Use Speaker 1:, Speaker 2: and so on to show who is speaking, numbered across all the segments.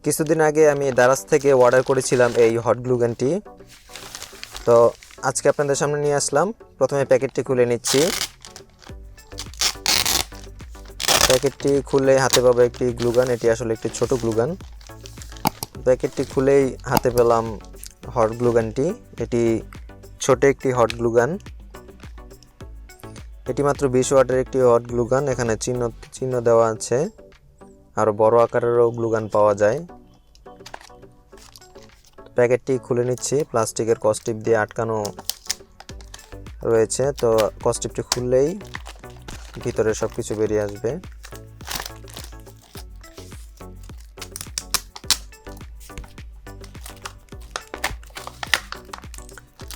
Speaker 1: কিছুদিন আগে আমি দারাজ থেকে অর্ডার করেছিলাম এই হট গ্লু গানটি। তো আজকে আপনাদের সামনে নিয়ে আসলাম। প্রথমে প্যাকেটটি খুলে নিচ্ছি। প্যাকেটটি খুলে হাতে পাবো একটি গ্লু গান। এটি আসলে একটি ছোট গ্লু গান। প্যাকেটটি খুলেই হাতে পেলাম হট গ্লু গানটি। এটি ছোট একটি হট গ্লু গান। এটি মাত্র 20 ওয়াটের একটি হট গ্লু গান। এখানে চিহ্ন দেওয়া আছে। আরও বড় আকারেরও গ্লু গান পাওয়া যায়। প্যাকেটটি খুলে নিচ্ছি। প্লাস্টিকের কস্টিপ দিয়ে আটকানো রয়েছে। তো কস্টিপটি খুললেই ভিতরে সব কিছু বেরিয়ে আসবে।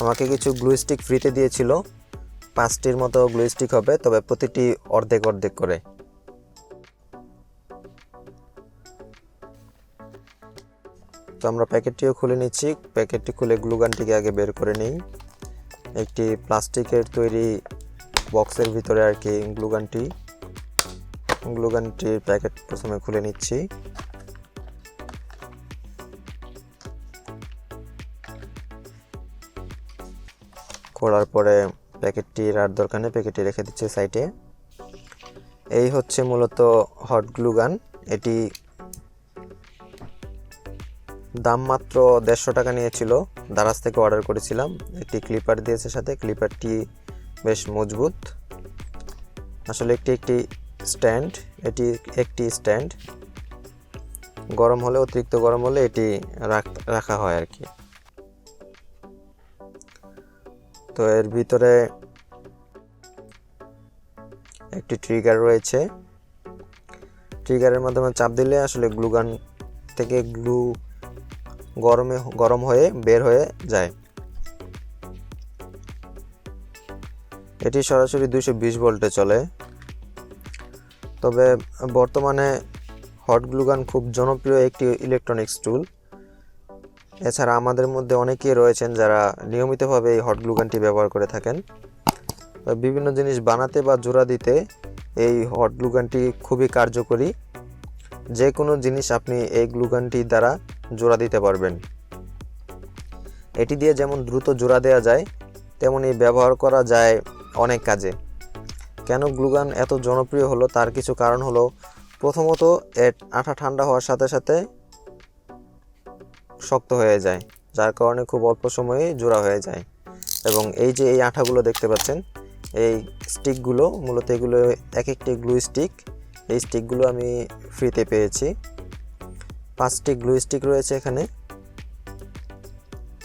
Speaker 1: আমাকে কিছু গ্লু স্টিক ফ্রিতে দিয়েছিল। 5টির মতো গ্লু স্টিক হবে, তবে প্রতিটি অর্ধেক অর্ধেক করে। তো আমরা প্যাকেটটিও খুলে নিচ্ছি। প্যাকেটটি খুলে গ্লু গানটিকে আগে বের করে নিই। একটি প্লাস্টিকের তৈরি বক্সের ভিতরে আর কি গ্লু গানটির প্যাকেট প্রথমে খুলে নিচ্ছি। খোলার পরে প্যাকেটটির আর দরকার নেই, প্যাকেটটি রেখে দিচ্ছি সাইডে। এই হচ্ছে মূলত হট গ্লু গান। এটি দাম মাত্র 150 টাকা নিয়েছিল। দারাজ থেকে অর্ডার করেছিলাম। একটি ক্লিপার দিয়েছে সাথে। ক্লিপারটি বেশ মজবুত। আসলে একটি স্ট্যান্ড। এটি একটি স্ট্যান্ড। অতিরিক্ত গরম হলে এটি রাখা হয় আর কি। তো এর ভিতরে একটি ট্রিগার রয়েছে। ট্রিগারের মাধ্যমে চাপ দিলে আসলে গ্লু গান থেকে গ্লু গরম হয়ে বের হয়ে যায়। এটি সরাসরি 220 ভোল্টে চলে। তবে বর্তমানে হট গ্লু গান খুব জনপ্রিয় একটি ইলেকট্রনিক্স টুল। এছাড়া আমাদের মধ্যে অনেকেই রয়েছেন যারা নিয়মিতভাবে এই হট গ্লু গানটি ব্যবহার করে থাকেন। বিভিন্ন জিনিস বানাতে বা জোড়া দিতে এই হট গ্লু গানটি খুবই কার্যকরী। যে কোনো জিনিস আপনি এই গ্লু গানটি দ্বারা জোড়া দিতে পারবেন। এটি দিয়ে যেমন দ্রুত জোড়া দেওয়া যায়, তেমনি ব্যবহার করা যায় অনেক কাজে। কেন গ্লু গান এত জনপ্রিয় হলো তার কিছু কারণ হলো, প্রথমত এর আঠা ঠান্ডা হওয়ার সাথে সাথে শক্ত হয়ে যায়, যার কারণে খুব অল্প সময়ে জোড়া হয়ে যায়। এবং এই যে এই আঠাগুলো দেখতে পাচ্ছেন, এই স্টিকগুলো মূলত এগুলো একটি গ্লু স্টিক। এই স্টিকগুলো আমি ফ্রিতে পেয়েছি। 5টি গ্লু স্টিক রয়েছে এখানে।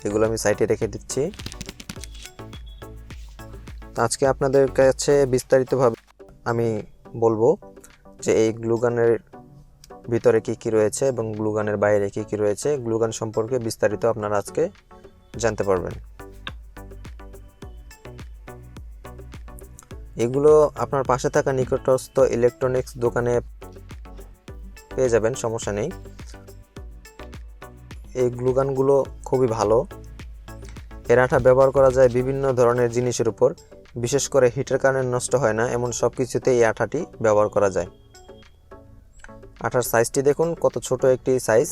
Speaker 1: এগুলো আমি সাইডে রেখে দিচ্ছি। আজকে আপনাদের কাছে বিস্তারিতভাবে আমি বলবো যে এই গ্লু গানের ভিতরে কি রয়েছে এবং গ্লু গানের বাইরে কি রয়েছে। গ্লু গান সম্পর্কে বিস্তারিত আপনারা আজকে জানতে পারবেন। এগুলো আপনার পাশে থাকা নিকটস্থ ইলেকট্রনিক্স দোকানে পেয়ে যাবেন, সমস্যা নেই। এই গ্লু গানগুলো খুবই ভালো। এর আঠা ব্যবহার করা যায় বিভিন্ন ধরনের জিনিসের উপর, বিশেষ করে হিটের কারণে নষ্ট হয় না এমন সব কিছুতে এই আঠাটি ব্যবহার করা যায়। আঠার সাইজটি দেখুন কত ছোট একটি সাইজ,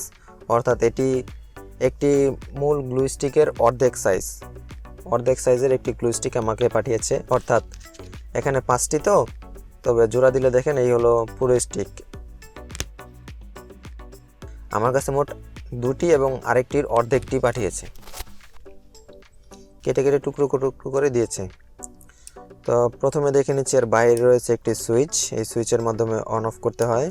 Speaker 1: অর্থাৎ এটি একটি মূল গ্লু স্টিকের অর্ধেক সাইজের একটি গ্লু স্টিক আমাকে পাঠিয়েছে। অর্থাৎ এখানে 5টি, তবে জোড়া দিলে দেখেন এই হলো পুরো স্টিক। আমার কাছে মোট 2টি এবং আরেকটির অর্ধেকটি পাঠিয়েছে। কেটে কেটে টুকরো করে দিয়েছে। তো প্রথমে দেখে নিচ্ছি এর বাইরে রয়েছে একটি সুইচ। এই সুইচের মাধ্যমে অন অফ করতে হয়।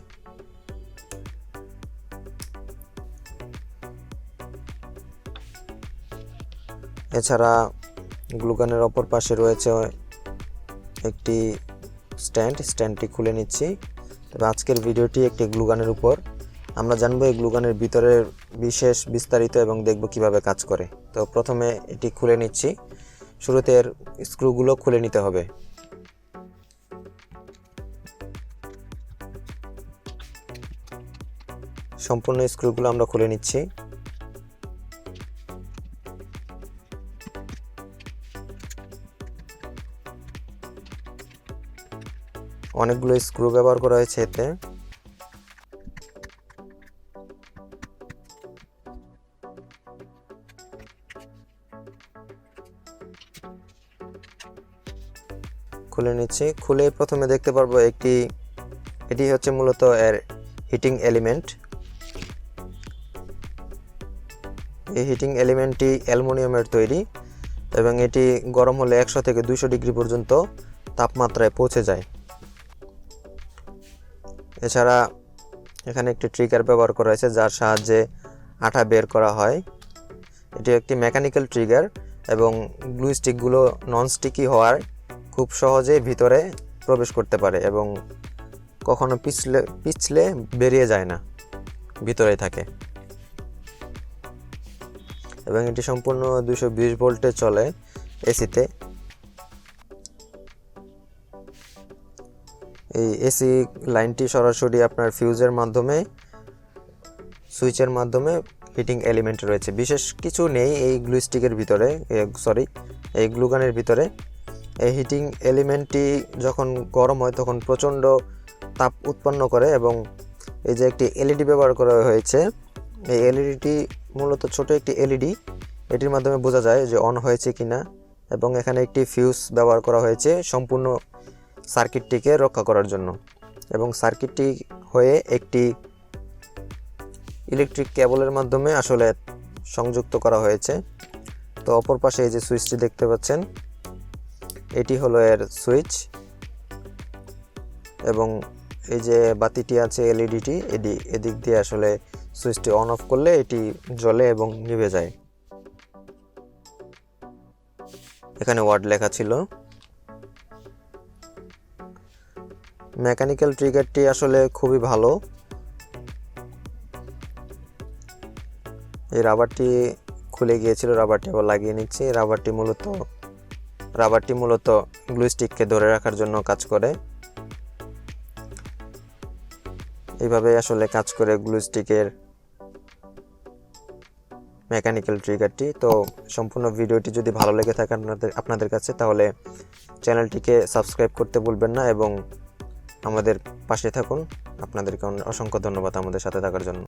Speaker 1: এছাড়া গ্লু গানের অপর পাশে রয়েছে একটি স্ট্যান্ডটি খুলে নিচ্ছি। তবে আজকের ভিডিওটি একটি গ্লু গানের উপর। আমরা জানবো এই গ্লু গানের ভিতরের বিস্তারিত এবং দেখব কিভাবে কাজ করে। তো প্রথমে এটি খুলে নিচ্ছি। শুরুতে এর স্ক্রুগুলো খুলে নিতে হবে। সম্পূর্ণ স্ক্রুগুলো আমরা খুলে নিচ্ছি। অনেকগুলো স্ক্রু ব্যবহার করা হয়েছে এতে। খুলে নিচ্ছি। খুলে প্রথমে দেখতে পারবো এটি হচ্ছে মূলত এর হিটিং এলিমেন্ট। এই হিটিং এলিমেন্টটি অ্যালুমিনিয়ামের তৈরি এবং এটি গরম হলে 100 থেকে 200 ডিগ্রি পর্যন্ত তাপমাত্রায় পৌঁছে যায়। এছাড়া এখানে একটি ট্রিগার ব্যবহার করা হয়েছে যার সাহায্যে আঠা বের করা হয়। এটি একটি মেকানিক্যাল ট্রিগার এবং গ্লু স্টিকগুলো নন স্টিকি হওয়ার খুব সহজেই ভিতরে প্রবেশ করতে পারে এবং কখনো পিছলে বেরিয়ে যায় না, ভিতরেই থাকে। এবং এটি সম্পূর্ণ 220 ভোল্টে চলে এসিতে। এই এসি লাইনটি সরাসরি আপনার ফিউজের মাধ্যমে, সুইচের মাধ্যমে হিটিং এলিমেন্ট রয়েছে। বিশেষ কিছু নেই এই গ্লু স্টিকের ভিতরে, এই গ্লুগানের ভিতরে। এই হিটিং এলিমেন্টটি যখন গরম হয় তখন প্রচণ্ড তাপ উৎপন্ন করে এবং এই যে একটি এলইডি ব্যবহার করা হয়েছে, এই এলইডিটি মূলত ছোট একটি এলইডি। এটির মাধ্যমে বোঝা যায় যে অন হয়েছে কিনা। এবং এখানে একটি ফিউজ ব্যবহার করা হয়েছে সম্পূর্ণ সার্কিটটিকে রক্ষা করার জন্য। এবং সার্কিটটি হয়ে একটি ইলেকট্রিক কেবলের মাধ্যমে আসলে সংযুক্ত করা হয়েছে। তো অপর পাশে এই যে সুইচটি দেখতে পাচ্ছেন, এটি হলো এর সুইচ। এবং এই যে বাতিটি আছে এলইডিটি, এদিক দিয়ে আসলে সুইচটি অন অফ করলে এটি জ্বলে এবং নিভে যায়। এখানে ওয়ার্ড লেখা ছিল। মেকানিক্যাল ট্রিগারটি আসলে খুবই ভালো। এই রাবারটি খুলে গিয়েছিল, রাবারটি আবার লাগিয়ে নিচ্ছি। রাবারটি মূলত গ্লু স্টিককে ধরে রাখার জন্য কাজ করে। এইভাবে আসলে কাজ করে গ্লু স্টিকের মেকানিক্যাল ট্রিগারটি। তো সম্পূর্ণ ভিডিওটি যদি ভালো লেগে থাকে আপনাদের কাছে, তাহলে চ্যানেলটিকে সাবস্ক্রাইব করতে ভুলবেন না এবং আমাদের পাশে থাকুন। আপনাদেরকে অসংখ্য ধন্যবাদ আমাদের সাথে থাকার জন্য।